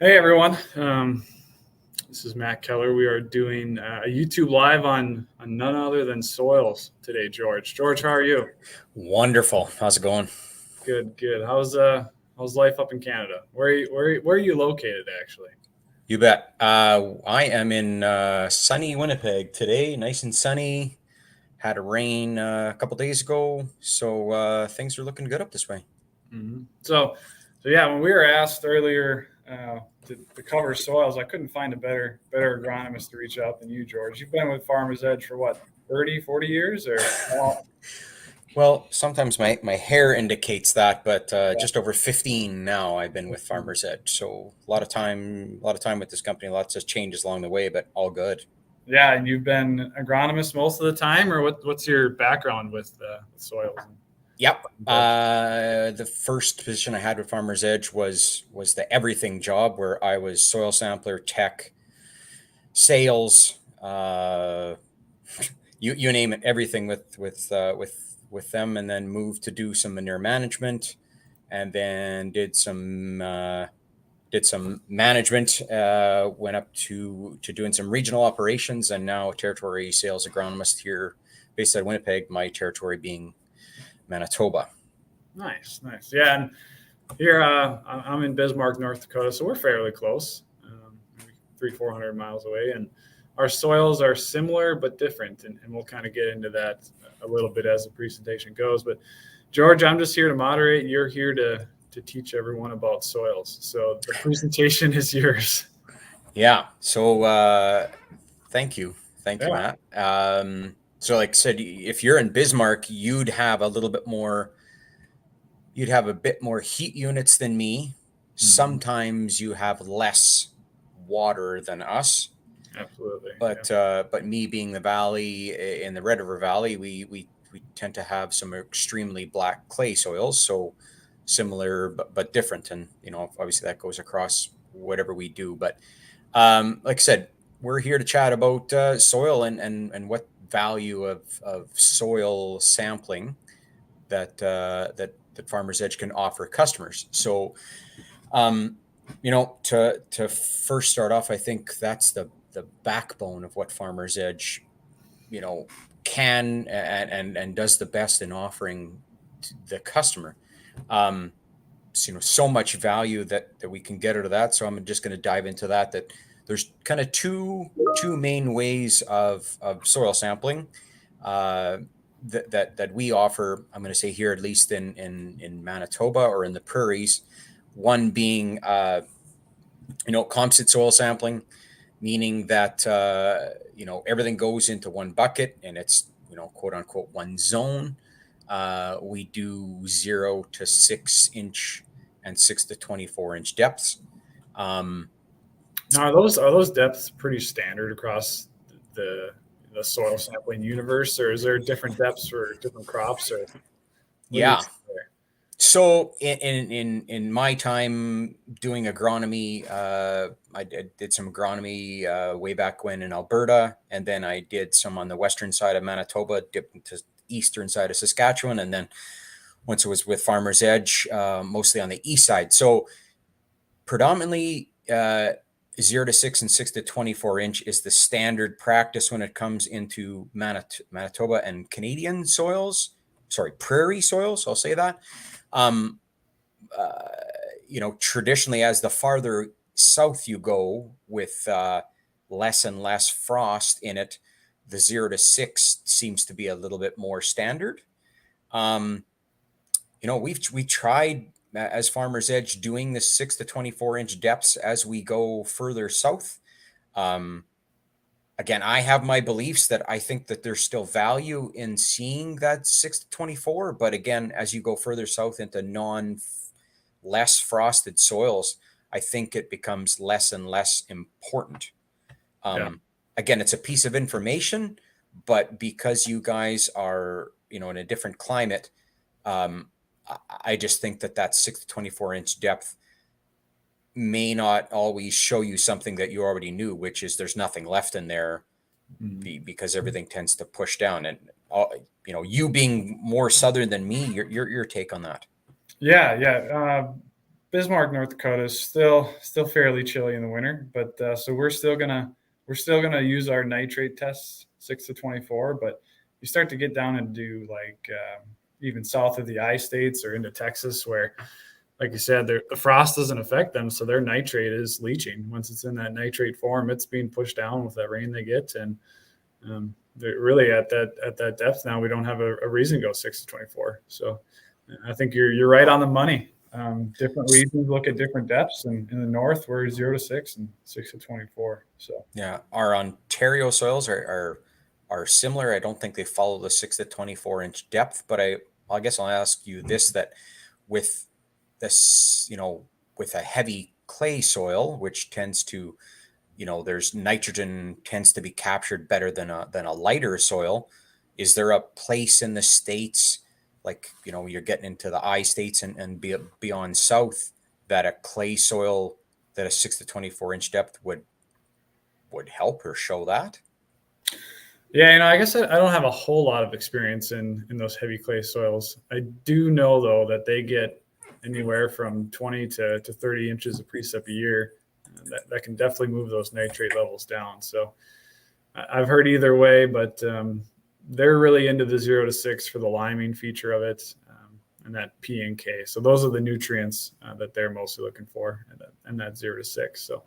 Hey everyone, this is Matt Keller. We are doing a YouTube live on none other than soils today, George. George, how are you? Wonderful. How's it going? Good, good. How's life up in Canada? Where are you located actually? You bet. I am in sunny Winnipeg today, nice and sunny. Had a rain a couple days ago, so things are looking good up this way. So yeah, when we were asked earlier to cover soils, I couldn't find a better agronomist to reach out than you, George. You've been with Farmers Edge for what, 30, 40 years or? Well, sometimes my hair indicates that, but just over 15 now I've been with Farmers Edge. So a lot of time with this company, lots of changes along the way, but all good. Yeah, and you've been agronomist most of the time, or what's your background with soils? Yep. And The first position I had with Farmers Edge was the everything job where I was soil sampler, tech, sales, you name it, everything with them, and then moved to do some manure management, and then did some management. Went up to doing some regional operations, and now a territory sales agronomist here, based out of Winnipeg. My territory being Manitoba. nice, nice. Yeah, and here I'm in Bismarck, North Dakota, so we're fairly close, maybe 300-400 miles away, and our soils are similar but different, and we'll kind of get into that a little bit as the presentation goes. But George, I'm just here to moderate. You're here to teach everyone about soils. So the presentation is yours. Yeah. So thank you, Yeah. Matt. So like I said, if you're in Bismarck, you'd have a bit more heat units than me. Mhm. Sometimes you have less water than us, Absolutely. Yeah. but me being the valley in the Red River Valley, we tend to have some extremely black clay soils, so similar but different, and obviously that goes across whatever we do. But like I said, we're here to chat about soil and what value of soil sampling that Farmers Edge can offer customers. So, to first start off, I think that's the backbone of what Farmers Edge, you know, can and does the best in offering to the customer. So much value that we can get out of that. So I'm just going to dive into that. That there's kind of two main ways of soil sampling. Uh, that we offer. I'm going to say here, at least in Manitoba or in the prairies. One being composite soil sampling, meaning that everything goes into one bucket and it's quote unquote one zone. We do 0 to 6 inch and 6 to 24 inch depths. Um, Now, are those depths pretty standard across the the soil sampling universe, or is there different depths for different crops, or what do you yeah. see there? So in my time doing agronomy, I did some agronomy way back when in Alberta, and then I did some on the western side of Manitoba, dipped into eastern side of Saskatchewan, and then once it was with Farmers Edge, mostly on the east side. So predominantly 0 to 6 and 6 to 24 inch is the standard practice when it comes into Manitoba and Canadian soils. Sorry, prairie soils. I'll say that. Um, uh, Traditionally, as the farther south you go with less and less frost in it, the 0 to 6 seems to be a little bit more standard. Um, we tried as Farmers Edge doing the 6 to 24 inch depths as we go further south. Um, Again, I have my beliefs that I think that there's still value in seeing that 6 to 24, but again, as you go further south into less frosted soils, I think it becomes less and less important. Yeah. Um, Again, it's a piece of information, but because you guys are, in a different climate, um, I just think that 6 to 24 inch depth may not always show you something that you already knew, which is there's nothing left in there Mhm. because everything tends to push down. And you being more southern than me, your take on that? Yeah, yeah. Bismarck, North Dakota is still fairly chilly in the winter, but so we're still gonna use our nitrate tests 6 to 24. But you start to get down into like even south of the I states or into Texas, where, like you said, the frost doesn't affect them, so their nitrate is leaching. Once it's in that nitrate form, it's being pushed down with that rain they get, and they're really at that depth now. We don't have a reason to go 6 to 24. So I think you're right on the money. Different regions look at different depths, and in the north we're 0 to 6 and 6 to 24. So Yeah, our Ontario soils are similar. I don't think they follow the 6 to 24 inch depth, but I guess I'll ask you this: that with this, with a heavy clay soil, which tends to, there's nitrogen tends to be captured better than a lighter soil. Is there a place in the States, like, you're getting into the I states and beyond south, that a clay soil, that a 6 to 24 inch depth would help or show that? yeah, I guess I don't have a whole lot of experience in those heavy clay soils. I do know though that they get anywhere from 20 to 30 inches of precip a year. That can definitely move those nitrate levels down. So I've heard either way, but they're really into the 0 to 6 for the liming feature of it, and that P and K. So those are the nutrients that they're mostly looking for, and that 0 to 6. So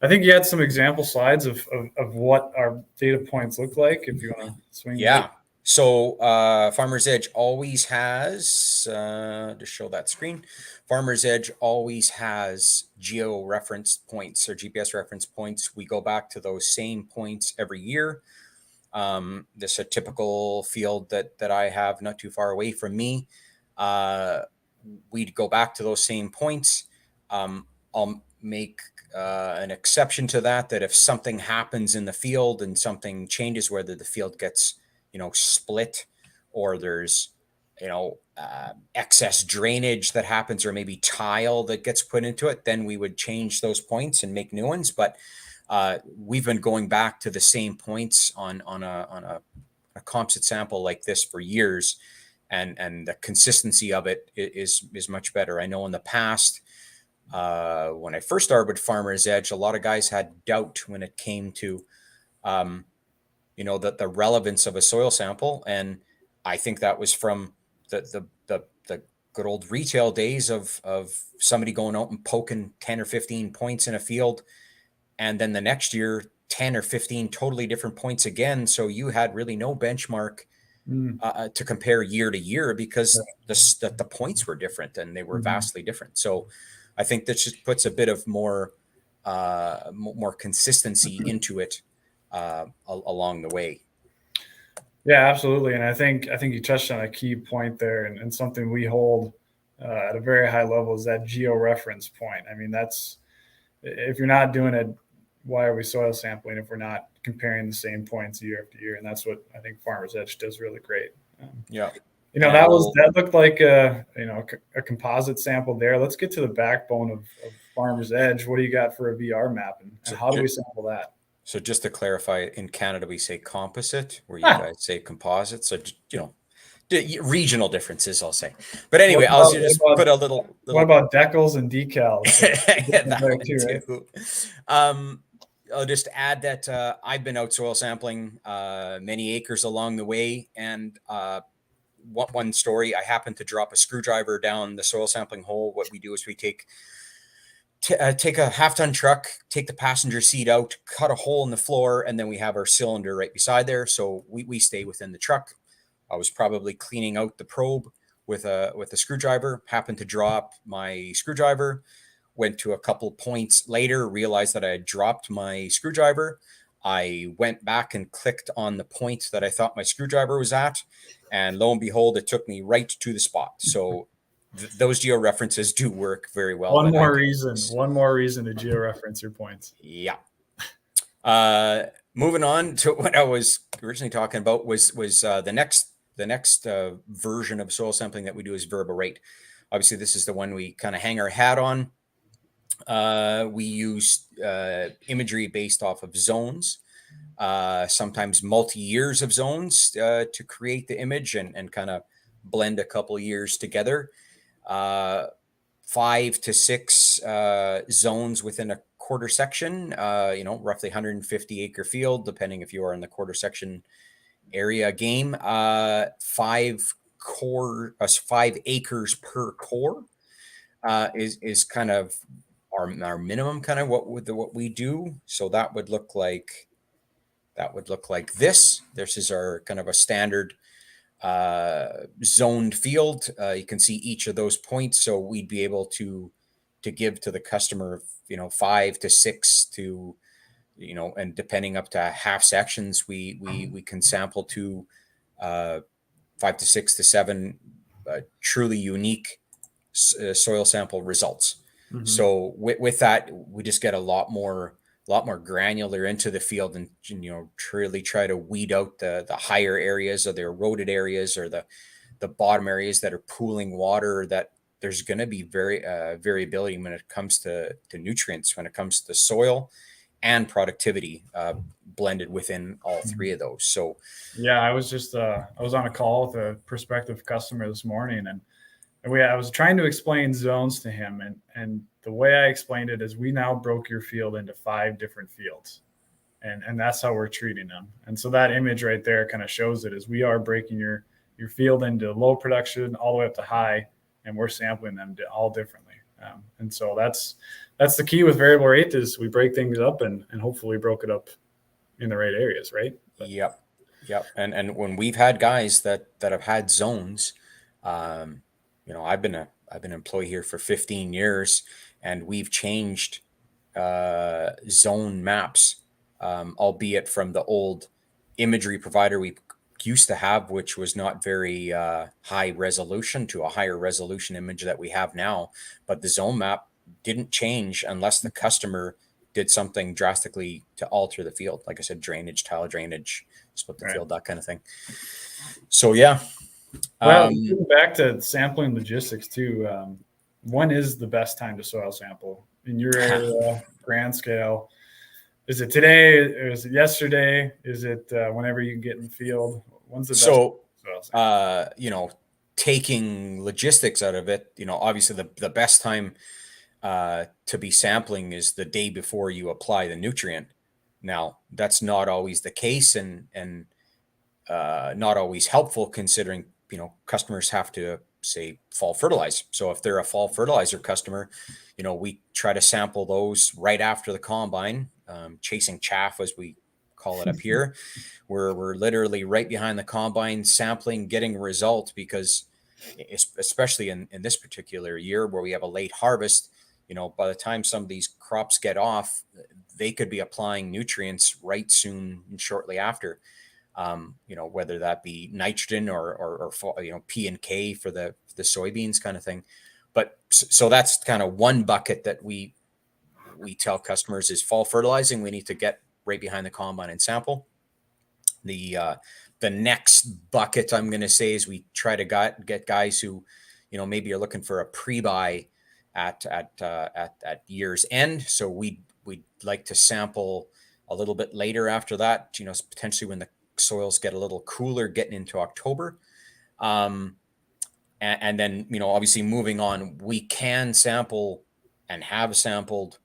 I think you had some example slides of what our data points look like, if you want to swing. Yeah. So FarmersEdge always has, to show that screen, FarmersEdge always has geo-reference points or GPS reference points. We go back to those same points every year. This is a typical field that I have not too far away from me. We'd go back to those same points. I'll make an exception to that if something happens in the field and something changes, whether the field gets, split, or there's, excess drainage that happens, or maybe tile that gets put into it, then we would change those points and make new ones. But we've been going back to the same points on a composite sample like this for years, and the consistency of it is much better. I know in the past, when I first started with FarmersEdge, a lot of guys had doubt when it came to, that the relevance of a soil sample, and I think that was from the good old retail days of somebody going out and poking 10 or 15 points in a field, and then the next year 10 or 15 totally different points again. So you had really no benchmark to compare year to year, because the points were different and they were vastly different. So I think that just puts a bit of more consistency into it along the way. Yeah, absolutely. And I think you touched on a key point there, and something we hold at a very high level is that geo-reference point. I mean, that's, if you're not doing it, why are we soil sampling if we're not comparing the same points year after year? And that's what I think FarmersEdge does really great. Yeah. That looked like a composite sample there. Let's get to the backbone of FarmersEdge. What do you got for a VR map, and how do we sample that? So just to clarify, in Canada we say composite, where you guys say composite. So regional differences, I'll say. But anyway, I'll just put a little. What about decals and decals? That too. Right? I'll just add that I've been out soil sampling many acres along the way, and one story, I happened to drop a screwdriver down the soil sampling hole. What we do is we take a half-ton truck, take the passenger seat out, cut a hole in the floor, and then we have our cylinder right beside there. So we stay within the truck. I was probably cleaning out the probe with a screwdriver, happened to drop my screwdriver, went to a couple points later, realized that I had dropped my screwdriver. I went back and clicked on the point that I thought my screwdriver was at, and lo and behold, it took me right to the spot. So those geo-references do work very well. One more reason to geo-reference your points. Yeah. Moving on to what I was originally talking about was the next version of soil sampling that we do is variable rate. Obviously, this is the one we kind of hang our hat on. We use imagery based off of zones, sometimes multi-years of zones to create the image and kind of blend a couple years together. 5 to 6 zones within a quarter section, roughly 150 acre field, depending if you are in the quarter section area game. 5 acres per core is kind of our minimum, kind of what we do. So that would look like this. This is our kind of a standard zoned field. You can see each of those points, so we'd be able to give to the customer, 5 to 6 to, and depending up to half sections, we can sample to 5 to 6 to 7 truly unique soil sample results. Mhm. So with that, we just get a lot more granular into the field, and truly try to weed out the higher areas, or the eroded areas, or the bottom areas that are pooling water, that there's going to be variability when it comes to nutrients, when it comes to soil and productivity, blended within all three of those. So yeah, I was on a call with a prospective customer this morning, and I was trying to explain zones to him, and the way I explained it is, we now broke your field into 5 different fields, and that's how we're treating them. And so that image right there kind of shows it, is we are breaking your field into low production all the way up to high, and we're sampling them all differently. And so that's the key with variable rate, is we break things up, and hopefully broke it up in the right areas, right? But, yep. And when we've had guys that have had zones, I've been an employee here for 15 years, and we've changed zone maps, albeit from the old imagery provider we used to have, which was not very high resolution, to a higher resolution image that we have now. But the zone map didn't change unless the customer did something drastically to alter the field. Like I said, drainage, tile drainage, split the field, that kind of thing. So, yeah. Well, getting back to sampling logistics too, when is the best time to soil sample in your area, grand scale? Is it today? Is it yesterday? Is it whenever you can get in the field? When's the best? So, taking logistics out of it, obviously the best time to be sampling is the day before you apply the nutrient. Now, that's not always the case, and not always helpful, considering customers have to, say, fall fertilize. So if they're a fall fertilizer customer, we try to sample those right after the combine, chasing chaff, as we call it up here. We're literally right behind the combine, sampling, getting a result, because especially in this particular year where we have a late harvest, by the time some of these crops get off, they could be applying nutrients right soon and shortly after. Whether that be nitrogen or P and K for the soybeans, kind of thing. But so that's kind of one bucket that we tell customers is fall fertilizing. We need to get right behind the combine and sample. The next bucket, I'm going to say, is we try to get guys who, maybe are looking for a pre-buy at year's end. So we'd like to sample a little bit later after that, potentially when the soils get a little cooler, getting into October. And then, obviously moving on, we can sample and have sampled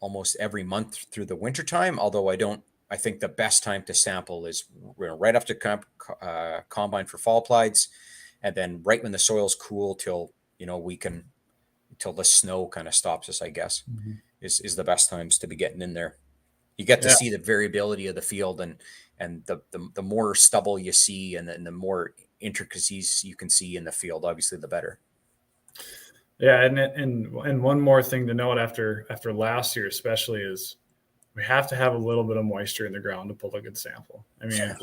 almost every month through the wintertime. Although I think the best time to sample is right after combine for fall plies, and then right when the soil's cool till the snow kind of stops us, I guess, is the best times to be getting in there. You get to see the variability of the field, and the more stubble you see, and the more intricacies you can see in the field, obviously the better. Yeah, and one more thing to note after last year, especially, is we have to have a little bit of moisture in the ground to pull a good sample. I mean,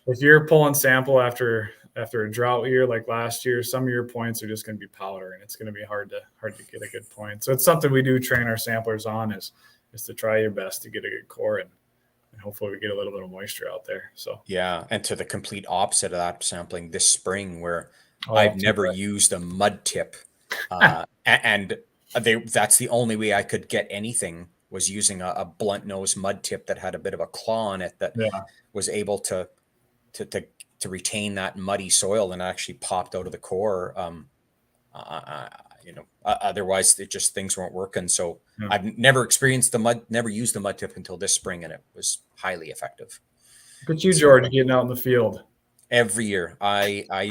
if you're pulling sample after a drought year like last year, some of your points are just going to be powder, and it's going to be hard to get a good point. So it's something we do train our samplers on, is to try your best to get a good core, and hopefully we get a little bit of moisture out there. So yeah, and to the complete opposite of that sampling this spring, where I've never used a mud tip, and that's the only way I could get anything, was using a blunt nose mud tip that had a bit of a claw on it that was able to retain that muddy soil, and actually popped out of the core. otherwise things weren't working. So Yeah. I've never experienced the mud, never used the mud tip until this spring, and it was highly effective. Look at you, So George, getting out in the field. every year, I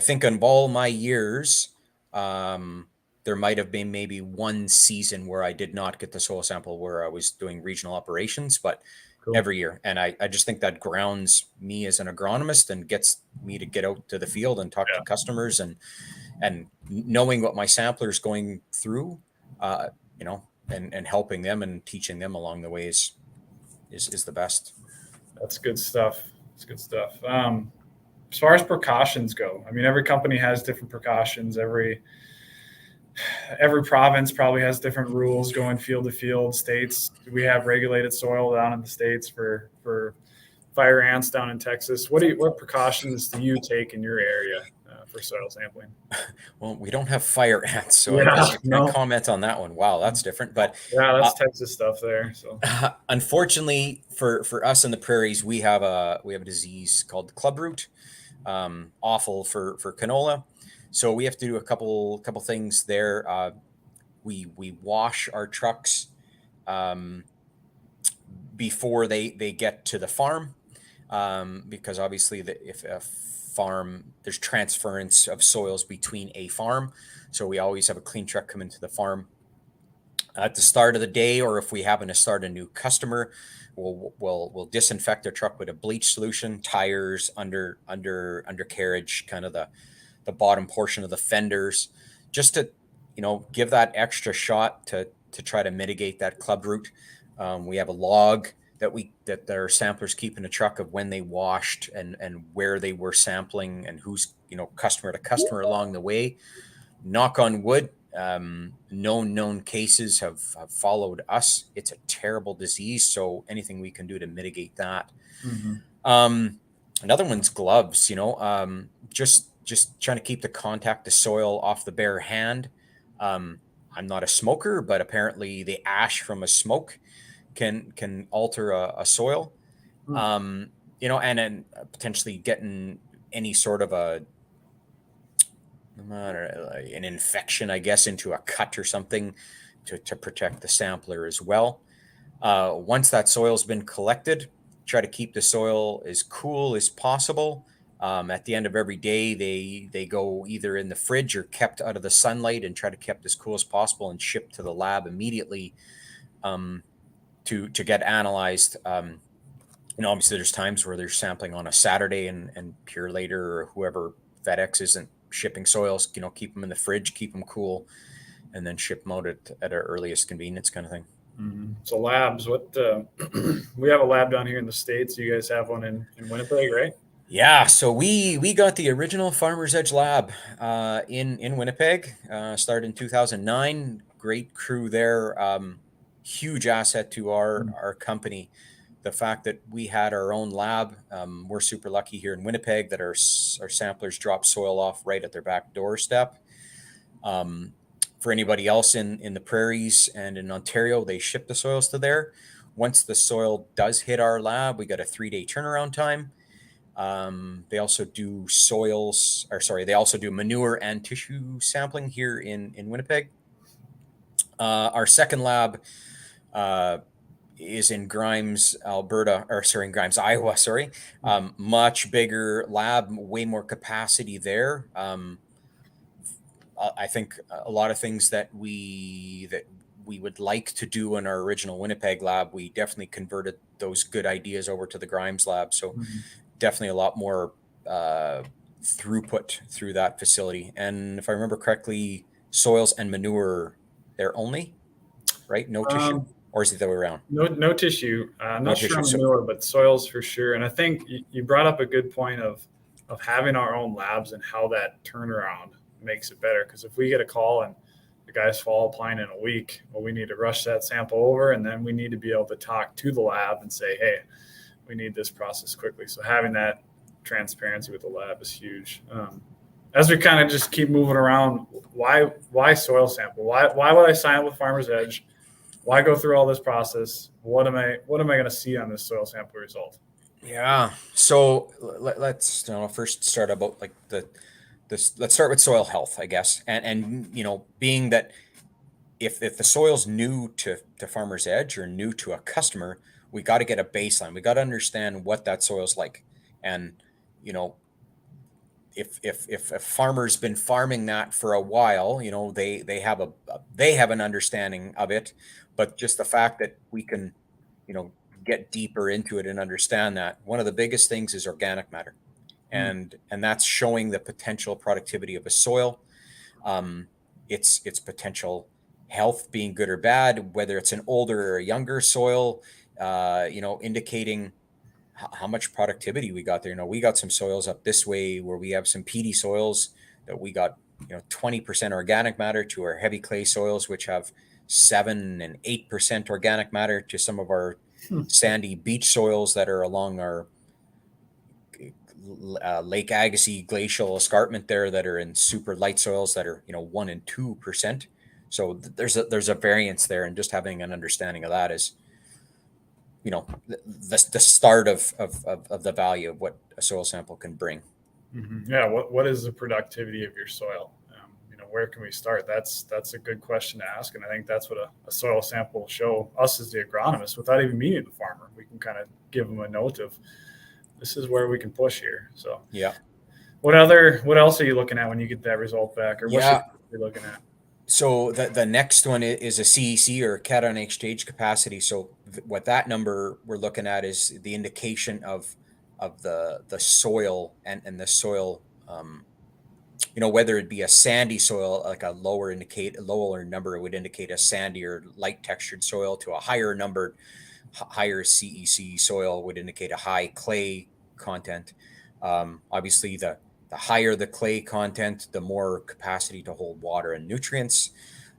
think of all my years, there might have been maybe one season where I did not get the soil sample where I was doing regional operations, but Cool. every year. And I just think that grounds me as an agronomist and gets me to get out to the field and talk to customers, and knowing what my sampler is going through, and helping them and teaching them along the way is the best. That's good stuff. That's good stuff. As far as precautions go, I mean, every company has different precautions. Every province probably has different rules going field to field. States, we have regulated soil down in the States for fire ants down in Texas. What precautions do you take in your area for soil sampling? Well, we don't have fire ants, so I guess I can't comment on that one. Wow, that's different. But yeah, that's Texas stuff there. So unfortunately for us in the prairies, we have a disease called club root. Awful for canola. So we have to do a couple things there. We wash our trucks before they get to the farm, because obviously if a farm, there's transference of soils between a farm, so we always have a clean truck come into the farm at the start of the day, or if we happen to start a new customer, we'll disinfect their truck with a bleach solution, tires, undercarriage, kind of the bottom portion of the fenders, just to give that extra shot to try to mitigate that club root. We have a log that our samplers keep in the truck of when they washed and where they were sampling and who's customer to customer along the way. Knock on wood, no known cases have followed us. It's a terrible disease, so anything we can do to mitigate that. Another one's gloves. Just trying to keep the contact to soil off the bare hand. I'm not a smoker, but apparently the ash from a smoke can alter a soil. And then potentially getting any sort of an infection, I guess, into a cut or something to protect the sampler as well. Once that soil's been collected, try to keep the soil as cool as possible. At the end of every day, they go either in the fridge or kept out of the sunlight and try to keep as cool as possible and shipped to the lab immediately to get analyzed. Obviously there's times where they're sampling on a Saturday and Pure Later or whoever, FedEx isn't shipping soils, keep them in the fridge, keep them cool, and then ship them out at our earliest convenience, kind of thing. So labs, we have a lab down here in the States. You guys have one in Winnipeg, right? Yeah, so we got the original FarmersEdge lab in Winnipeg, started in 2009. Great crew there, huge asset to our company. The fact that we had our own lab, we're super lucky here in Winnipeg that our samplers drop soil off right at their back doorstep. For anybody else in the prairies and in Ontario, they ship the soils to there. Once the soil does hit our lab, we got a 3-day turnaround time. They also do they also do manure and tissue sampling here in Winnipeg. Our second lab is in Grimes, Iowa. Much bigger lab, way more capacity there. I think a lot of things that we would like to do in our original Winnipeg lab, we definitely converted those good ideas over to the Grimes lab. So definitely a lot more throughput through that facility. And if I remember correctly, soils and manure there only, right? No tissue, or is it the other way around? No tissue. I'm not sure on manure, but soils for sure. And I think you brought up a good point of having our own labs and how that turnaround makes it better. Because if we get a call and the guys fall applying in a week, well, we need to rush that sample over, and then we need to be able to talk to the lab and say, hey, we need this process quickly. So having that transparency with the lab is huge. As we kind of just keep moving around, why soil sample? Why would I sign up with FarmersEdge? Why go through all this process? What am I going to see on this soil sample result? Yeah. So let's first start about like let's start with soil health, I guess. And being that if the soil's new to Farmer's Edge or new to a customer, we got to get a baseline. We got to understand what that soil's like. And, if a farmer's been farming that for a while, they have an understanding of it. But just the fact that we can, get deeper into it and understand that one of the biggest things is organic matter, and that's showing the potential productivity of a soil, its potential health being good or bad, whether it's an older or a younger soil, indicating how much productivity we got there. We got some soils up this way where we have some peaty soils that we got 20% organic matter, to our heavy clay soils, which have 7 and 8% organic matter, to some of our sandy beach soils that are along our Lake Agassiz glacial escarpment there, that are in super light soils that are 1 and 2%. So there's a variance there, and just having an understanding of that is the start of the value of what a soil sample can bring. Yeah. What is the productivity of your soil? Where can we start? That's a good question to ask. And I think that's what a soil sample will show us as the agronomist without even meeting the farmer. We can kind of give them a note of, this is where we can push here. So yeah. What else are you looking at when you get that result back, or what should you be looking at? So the next one is a CEC, or cation exchange capacity. So what that number we're looking at is the indication of the soil and the soil, whether it be a sandy soil, like a lower number would indicate a sandy or light textured soil, to a higher CEC soil would indicate a high clay content. Obviously, the higher the clay content, the more capacity to hold water and nutrients.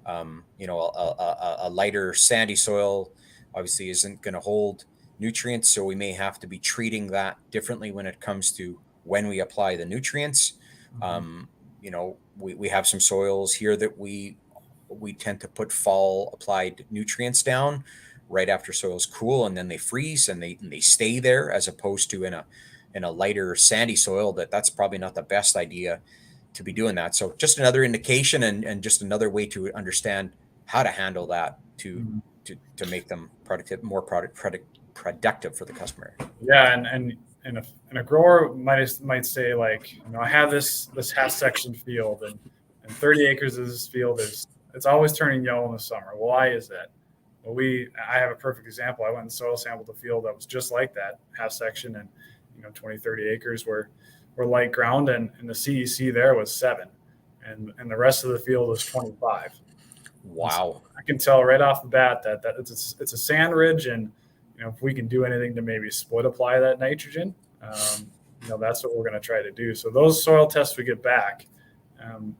A lighter sandy soil obviously isn't going to hold nutrients, so we may have to be treating that differently when it comes to when we apply the nutrients. We have some soils here that we tend to put fall applied nutrients down right after soils cool, and then they freeze and they stay there, as opposed to in a lighter sandy soil that's probably not the best idea to be doing that. So just another indication, and just another way to understand how to handle that to make them more productive for the customer. Yeah. And a grower might say, like, I have this half section field, and 30 acres of this field it's always turning yellow in the summer. Why is that? Well, I have a perfect example. I went and soil sampled a field that was just like that, half section, and 20, 30 acres were light ground, and the CEC there was 7, and the rest of the field was 25. Wow. So I can tell right off the bat that it's a sand ridge, and if we can do anything to maybe split apply that nitrogen, that's what we're going to try to do. So those soil tests we get back,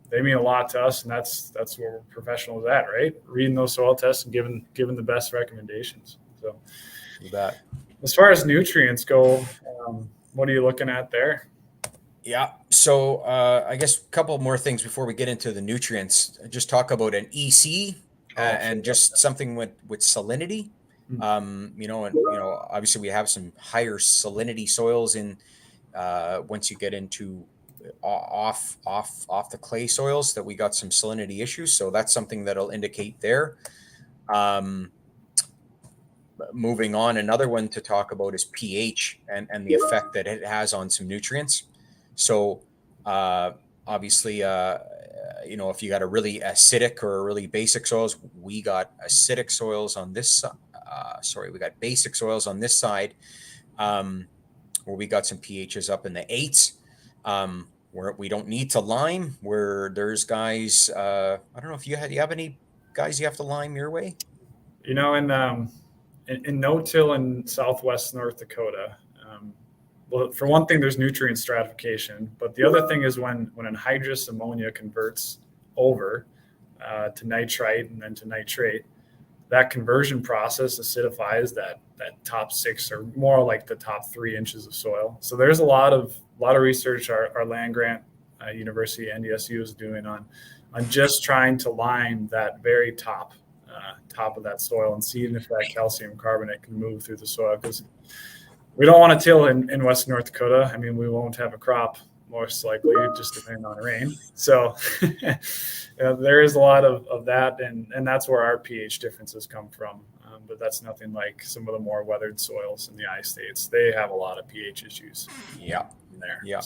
they mean a lot to us, and that's where we're professionals at, right? Reading those soil tests and giving the best recommendations. So that. As far as nutrients go, what are you looking at there? Yeah. So I guess a couple more things before we get into the nutrients. Just talk about an EC and just something with salinity. Obviously we have some higher salinity soils in once you get into off the clay soils, that we got some salinity issues. So that's something that'll indicate there. Moving on, another one to talk about is pH and the effect that it has on some nutrients. So obviously, if you got a really acidic or a really basic soils, we got acidic soils on this. We got basic soils on this side, where we got some pHs up in the 8s, where we don't need to lime. Where there's guys, I don't know if you have any guys you have to lime your way. In no-till in southwest North Dakota, well, for one thing, there's nutrient stratification, but the other thing is when anhydrous ammonia converts over to nitrite and then to nitrate, that conversion process acidifies that top 6, or more like the top 3 inches of soil. So there's a lot of research our land grant university NDSU is doing on just trying to line that very top of that soil and seeing if that calcium carbonate can move through the soil, because we don't want to till in Western North Dakota. I mean, we won't have a crop most likely, just depending on rain. So there is a lot of that, and that's where our pH differences come from. But that's nothing like some of the more weathered soils in the I-states. They have a lot of pH issues. Yeah. In there. Yeah.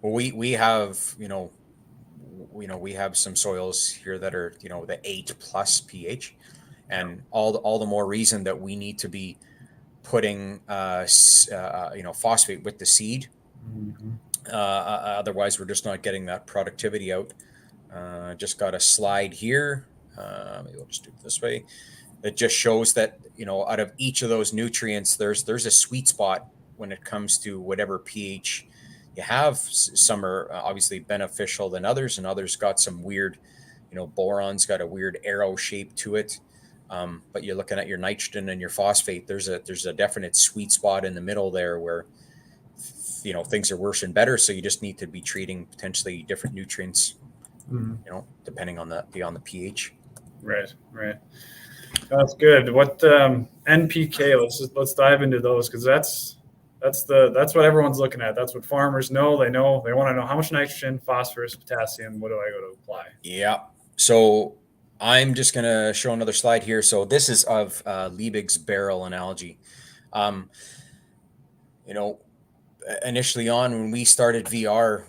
Well, we have, we have some soils here that are, the 8+ pH, and all the more reason that we need to be putting, phosphate with the seed. Mm-hmm. Otherwise, we're just not getting that productivity out. Just got a slide here. Maybe we'll just do it this way. It just shows that, out of each of those nutrients, there's a sweet spot when it comes to whatever pH you have. Some are obviously beneficial than others, and others got some weird, boron's got a weird arrow shape to it. But you're looking at your nitrogen and your phosphate. There's a definite sweet spot in the middle there where, things are worse and better. So you just need to be treating potentially different nutrients, depending on the pH. Right. That's good. What NPK? Let's dive into those, because that's what everyone's looking at. That's what farmers know. They want to know how much nitrogen, phosphorus, potassium. What do I go to apply? Yeah. So I'm just going to show another slide here. So this is of Liebig's barrel analogy. Initially on when we started VR,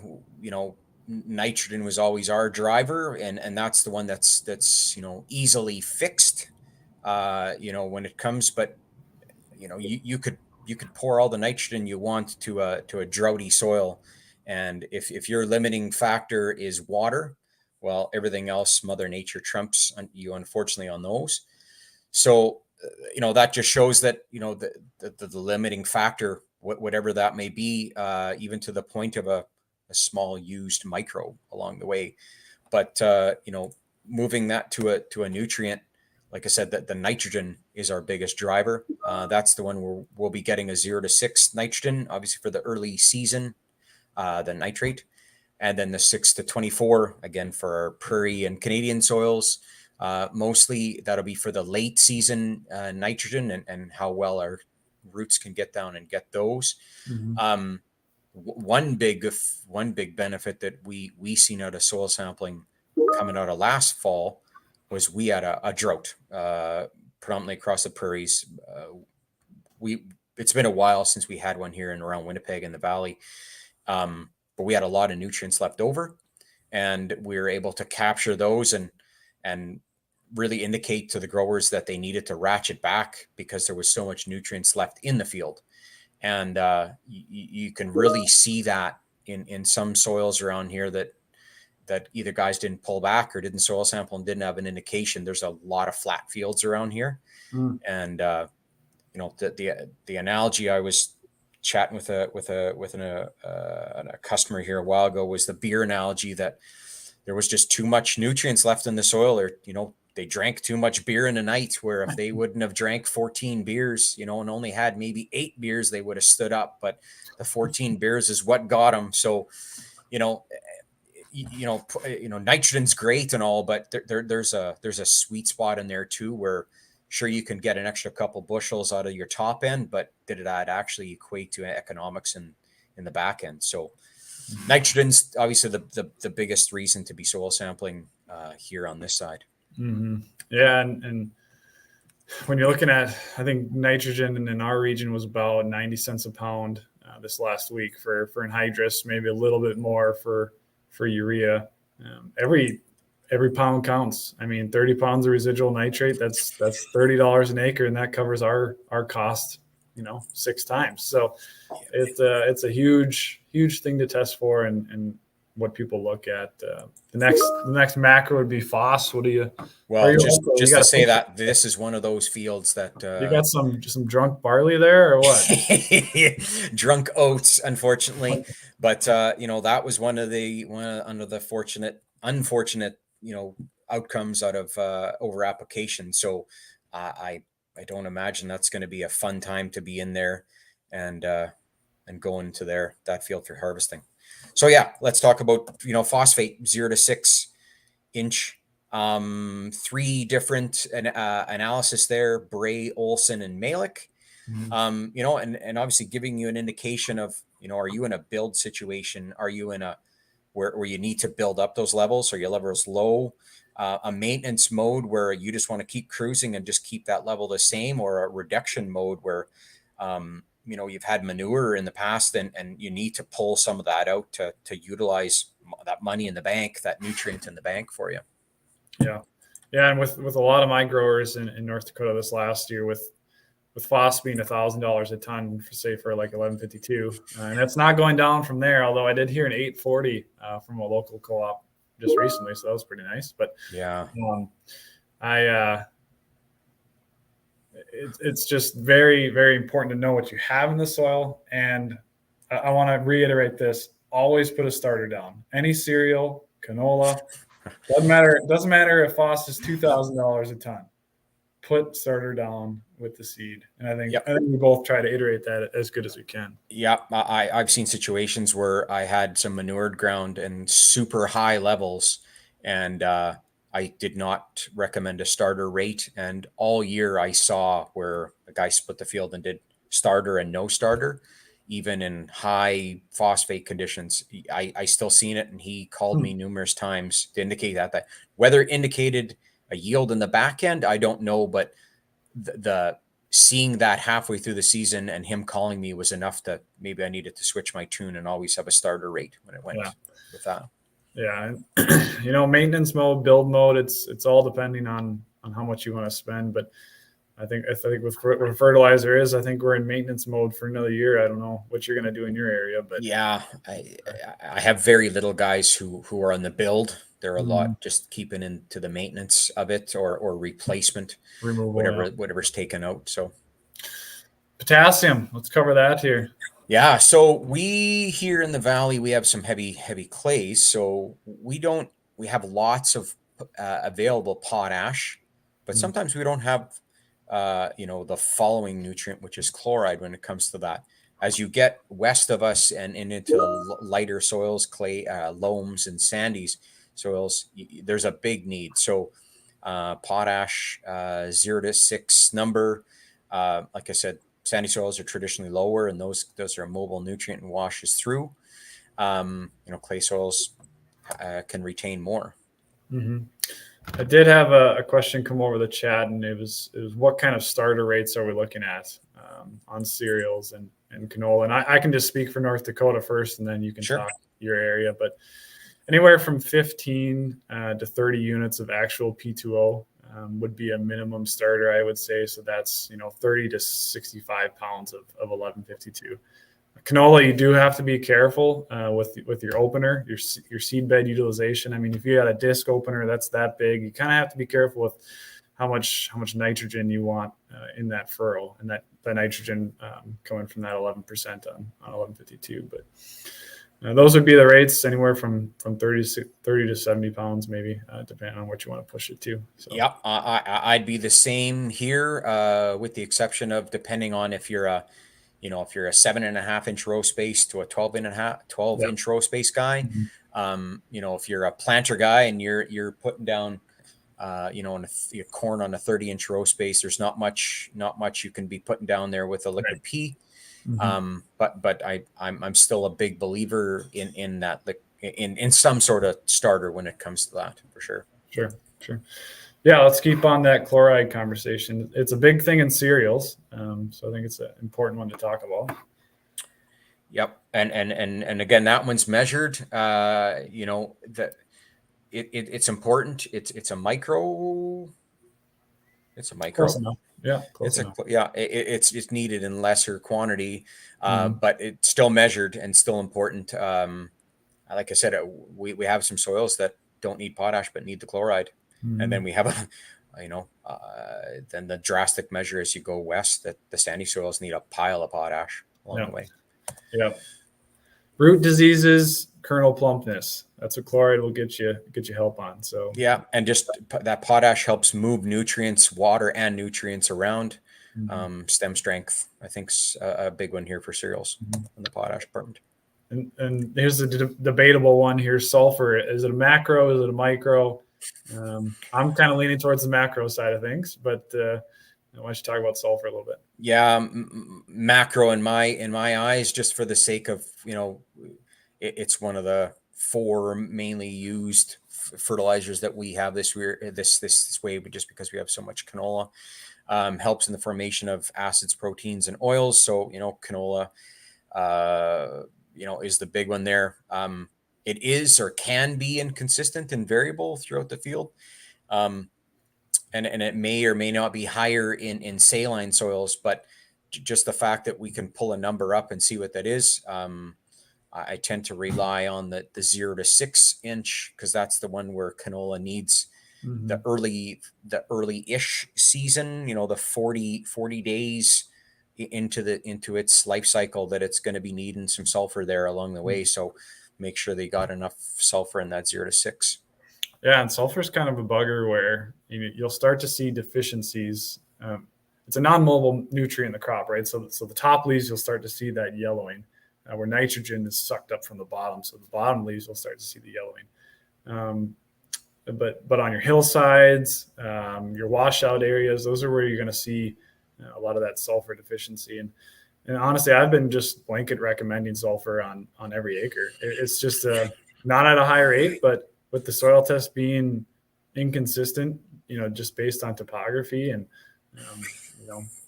nitrogen was always our driver, and that's the one that's easily fixed. When it comes, but you could pour all the nitrogen you want to a droughty soil, and if your limiting factor is water, well, everything else, Mother Nature trumps you, unfortunately, on those. So that just shows that the limiting factor, whatever that may be, even to the point of a small used micro along the way. But moving that to a nutrient, like I said, that the nitrogen is our biggest driver. That's the one where we'll be getting a 0 to 6 nitrogen, obviously for the early season, the nitrate, and then the 6 to 24 again for our prairie and Canadian soils. Mostly that'll be for the late season nitrogen and how well our roots can get down and get those. Mm-hmm. One big benefit that we seen out of soil sampling coming out of last fall was we had a drought, predominantly across the prairies. It's been a while since we had one here and around Winnipeg in the valley, but we had a lot of nutrients left over, and we were able to capture those and really indicate to the growers that they needed to ratchet back because there was so much nutrients left in the field. And you can really see that in some soils around here that either guys didn't pull back or didn't soil sample and didn't have an indication. There's a lot of flat fields around here. And the analogy I was chatting with a customer here a while ago was the beer analogy, that there was just too much nutrients left in the soil, or they drank too much beer in a night, where if they wouldn't have drank 14 beers, and only had maybe 8 beers, they would have stood up. But the 14 beers is what got them. So, nitrogen's great and all, but there's a sweet spot in there too, where sure, you can get an extra couple bushels out of your top end, but did it actually equate to economics in the back end? So nitrogen's obviously the biggest reason to be soil sampling here on this side. Mm-hmm. Yeah, and when you're looking at, I think nitrogen in our region was about 90 cents a pound this last week for anhydrous, maybe a little bit more for urea. Every pound counts. I mean, 30 pounds of residual nitrate, that's $30 an acre, and that covers our cost, 6 times. So it's a huge thing to test for, and what people look at. The next macro would be phos. What do you? Well, just to say that this is one of those fields that you got some drunk barley there, or what? Drunk oats, unfortunately, but that was one of the unfortunate outcomes out of over application. So I don't imagine that's going to be a fun time to be in there and go into that field for harvesting. So yeah, let's talk about phosphate 0 to 6 inch. 3 different analysis there: Bray, Olson, and Malik. Mm-hmm. And obviously giving you an indication of are you in a build situation? Are you in a where you need to build up those levels? Are your levels low? A maintenance mode where you just want to keep cruising and just keep that level the same, or a reduction mode where you've had manure in the past and you need to pull some of that out to utilize that money in the bank, that nutrient in the bank for you. Yeah. Yeah. And with a lot of my growers in North Dakota this last year, with phosphate being $1,000 a ton, for like 1152, and that's not going down from there. Although I did hear an 840 from a local co-op just recently, so that was pretty nice. But yeah, it's just very, very important to know what you have in the soil. And I want to reiterate this: always put a starter down. Any cereal, canola, doesn't matter if phos is $2,000 a ton. Put starter down with the seed. And I think we both try to iterate that as good as we can. Yeah, I've seen situations where I had some manured ground and super high levels, and I did not recommend a starter rate. And all year I saw where a guy split the field and did starter and no starter, even in high phosphate conditions. I still seen it, and he called me numerous times to indicate that whether it indicated a yield in the back end, I don't know, but the seeing that halfway through the season and him calling me was enough that maybe I needed to switch my tune and always have a starter rate when it went with that. Yeah. Maintenance mode, build mode, it's all depending on how much you want to spend. But I think with fertilizer I think we're in maintenance mode for another year. I don't know what you're going to do in your area, but yeah, I have very little guys who are on the build. They're a lot just keeping into the maintenance of it or replacement, removal, whatever's taken out. So potassium, let's cover that here. Yeah, so we here in the valley, we have some heavy clays. So we have lots of available potash, but sometimes we don't have the following nutrient, which is chloride when it comes to that. As you get west of us and into lighter soils, clay, loams and sandy soils, there's a big need. So potash 0 to 6 number, like I said, sandy soils are traditionally lower, and those are a mobile nutrient and washes through. Clay soils can retain more. Mm-hmm. I did have a question come over the chat, and it was what kind of starter rates are we looking at on cereals and canola? And I can just speak for North Dakota first, and then you can talk your area. But anywhere from 15 to 30 units of actual P2O would be a minimum starter, I would say. So that's 30 to 65 pounds of 1152. Canola, you do have to be careful with your opener, your seed bed utilization. I mean, if you had a disc opener that's that big, you kind of have to be careful with how much nitrogen you want in that furrow, and that nitrogen coming from that 11% on 1152. But those would be the rates, anywhere from 30 to 70 pounds, maybe, depending on what you want to push it to. So. Yeah, I'd be the same here, with the exception of depending on if you're a 7.5 inch row space to a 12 inch row space guy. If you're a planter guy and you're putting down, corn on a 30 inch row space, there's not much you can be putting down there with a liquid P. But I'm still a big believer in that, in some sort of starter when it comes to that, for sure. Sure. Yeah, let's keep on that chloride conversation. It's a big thing in cereals, so I think it's an important one to talk about. Yep, and again, that one's measured. It's important. It's a micro. It's a micro. Close enough. Yeah, close enough. It's needed in lesser quantity, but it's still measured and still important. Like I said, we have some soils that don't need potash but need the chloride, and then we have then the drastic measure as you go west, that the sandy soils need a pile of potash along the way. Yeah. Root diseases, kernel plumpness. That's what chloride will get you help on. So yeah, and just that potash helps move nutrients, water and nutrients around. Stem strength, I think, is a big one here for cereals in the potash department. And here's the debatable one here: sulfur. Is it a macro? Is it a micro? I'm kind of leaning towards the macro side of things, but Why don't you talk about sulfur a little bit? Yeah, macro in my eyes, just for the sake of, it's one of the 4 mainly used fertilizers that we have this way, but just because we have so much canola, helps in the formation of acids, proteins, and oils. So, canola, is the big one there. It is or can be inconsistent and variable throughout the field. And it may or may not be higher in saline soils, but just the fact that we can pull a number up and see what that is. I tend to rely on the 0 to 6 inch, because that's the one where canola needs the early-ish season, the 40 days into its life cycle, that it's going to be needing some sulfur there along the way. So make sure they got enough sulfur in that 0 to 6. Yeah, and sulfur is kind of a bugger where you'll start to see deficiencies. It's a non-mobile nutrient in the crop, right? So the top leaves, you'll start to see that yellowing, where nitrogen is sucked up from the bottom. So the bottom leaves, you'll start to see the yellowing. But on your hillsides, your washout areas, those are where you're going to see a lot of that sulfur deficiency. And honestly, I've been just blanket recommending sulfur on every acre. It's just not at a high rate, but with the soil test being inconsistent, just based on topography, and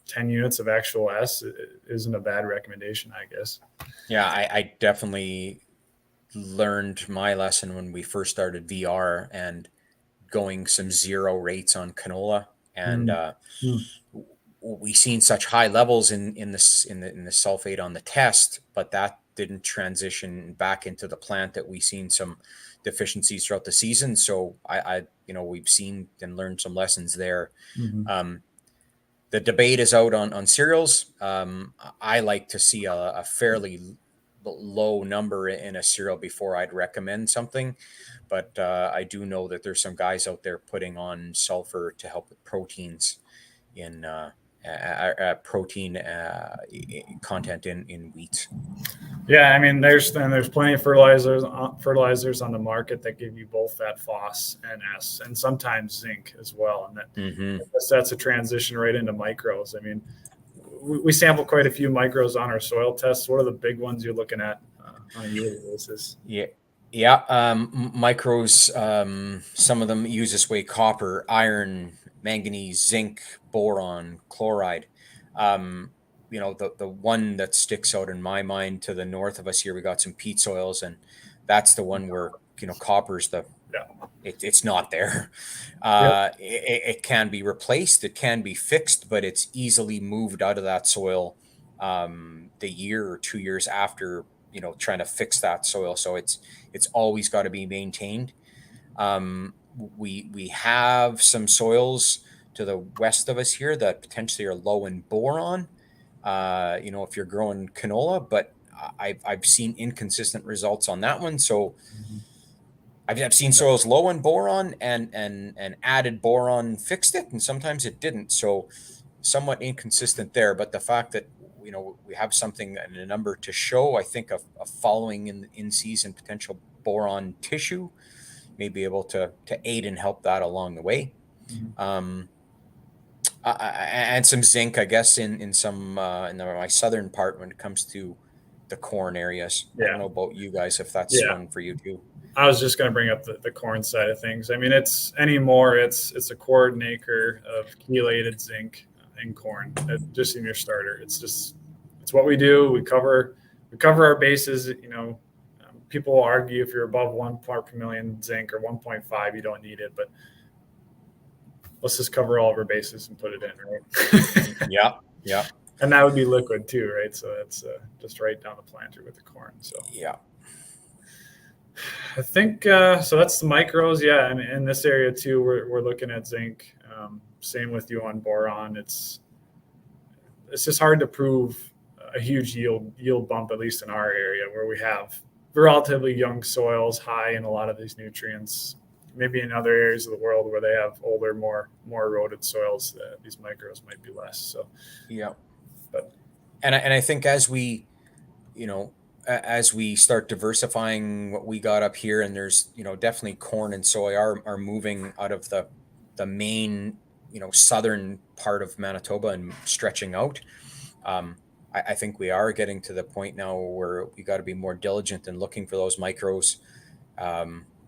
10 units of actual S isn't a bad recommendation, I guess. Yeah, I definitely learned my lesson when we first started VR and going some 0 rates on canola, and we seen such high levels in the sulfate on the test, but that didn't transition back into the plant, that we seen some deficiencies throughout the season. So we've seen and learned some lessons there. The debate is out on cereals. I like to see a fairly low number in a cereal before I'd recommend something, but I do know that there's some guys out there putting on sulfur to help with proteins in protein content in wheat. Yeah, I mean, there's plenty of fertilizers on the market that give you both that phos and S, and sometimes zinc as well. And that's a transition right into micros. I mean, we sample quite a few micros on our soil tests. What are the big ones you're looking at on a yearly basis? Yeah. Micros, some of them use this way: copper, iron, manganese, zinc, boron, chloride. The one that sticks out in my mind, to the north of us here, we got some peat soils, and that's the one where copper's it's not there. It can be replaced, it can be fixed, but it's easily moved out of that soil the year or 2 years after trying to fix that soil. So it's always got to be maintained. We have some soils to the west of us here that potentially are low in boron, if you're growing canola, but I've seen inconsistent results on that one. So I've seen soils low in boron and added boron fixed it, and sometimes it didn't. So somewhat inconsistent there. But the fact that we have something and a number to show, I think of following in season potential boron tissue may be able to aid and help that along the way. And some zinc, I guess, in some in my southern part when it comes to the corn areas. I don't know about you guys, if that's one for you too. I was just going to bring up the corn side of things. I mean, it's a quart an acre of chelated zinc in corn, just in your starter. It's what we do. We cover our bases. People will argue if you're above 1 part per million zinc or 1.5, you don't need it, but let's just cover all of our bases and put it in, right? Yeah. And that would be liquid too, right? So that's just right down the planter with the corn. So yeah. I think so. That's the micros, yeah. And in this area too, we're looking at zinc. Same with you on boron. It's just hard to prove a huge yield bump, at least in our area, where we have relatively young soils, high in a lot of these nutrients. Maybe in other areas of the world where they have older, more eroded soils, these micros might be less. So yeah. But I think as we start diversifying what we got up here, and there's definitely corn and soy are moving out of the main southern part of Manitoba and stretching out. I think we are getting to the point now where we got to be more diligent in looking for those micros,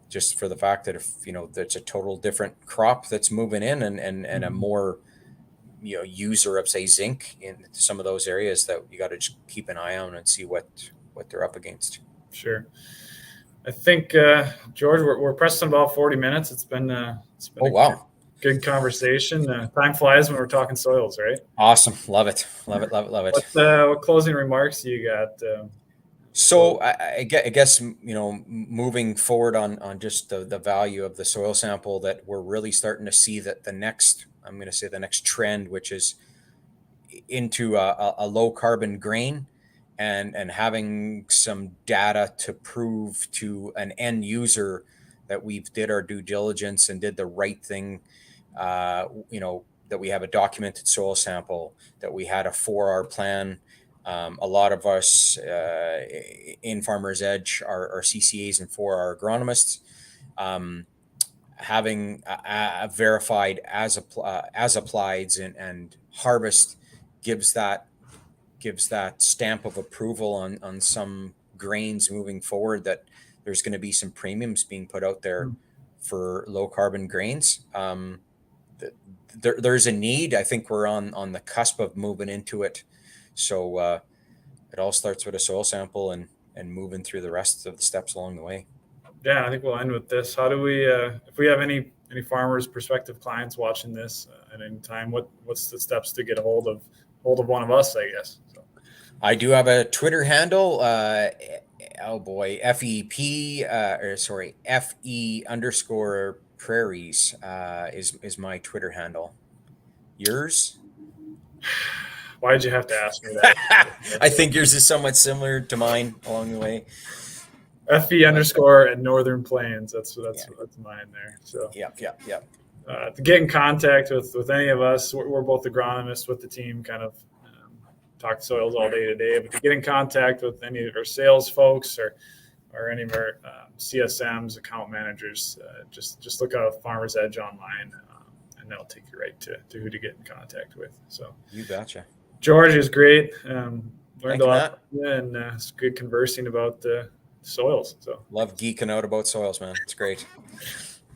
just for the fact that if there's a total different crop that's moving in and a more user of, say, zinc in some of those areas, that you got to just keep an eye on and see what they're up against. Sure. I think, George, we're pressing about 40 minutes. It's been wow. Good conversation. Time flies when we're talking soils, right? Awesome. Love it. What closing remarks do you got? So I guess, moving forward on just the value of the soil sample, that we're really starting to see that the next trend, which is into a low carbon grain, and having some data to prove to an end user that we've did our due diligence and did the right thing, that we have a documented soil sample, that we had a 4R plan. A lot of us in FarmersEdge are CCAs and 4R agronomists. Having a verified as applied and harvest gives that stamp of approval on some grains moving forward, that there's going to be some premiums being put out there for low carbon grains. There's a need. I think we're on the cusp of moving into it. So it all starts with a soil sample and moving through the rest of the steps along the way. Yeah, I think we'll end with this. How do we, if we have any farmers, prospective clients watching this at any time, what's the steps to get a hold of one of us, I guess? So. I do have a Twitter handle. FE_prairies is my Twitter handle. Yours? Why did you have to ask me that? I think yours is somewhat similar to mine along the way. FE_ and Northern Plains. That's mine there. So yeah. To get in contact with any of us, we're both agronomists with the team, kind of talk soils all day today. But to get in contact with any of our sales folks or any of our CSMs, account managers, just look out FarmersEdge online, and that'll take you right to who to get in contact with. So you betcha. George is great. Learned a lot from you, and it's good conversing about soils. So love geeking out about soils, man. It's great.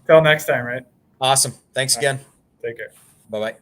Till next time, right? Awesome. Thanks again. Take care. Bye-bye.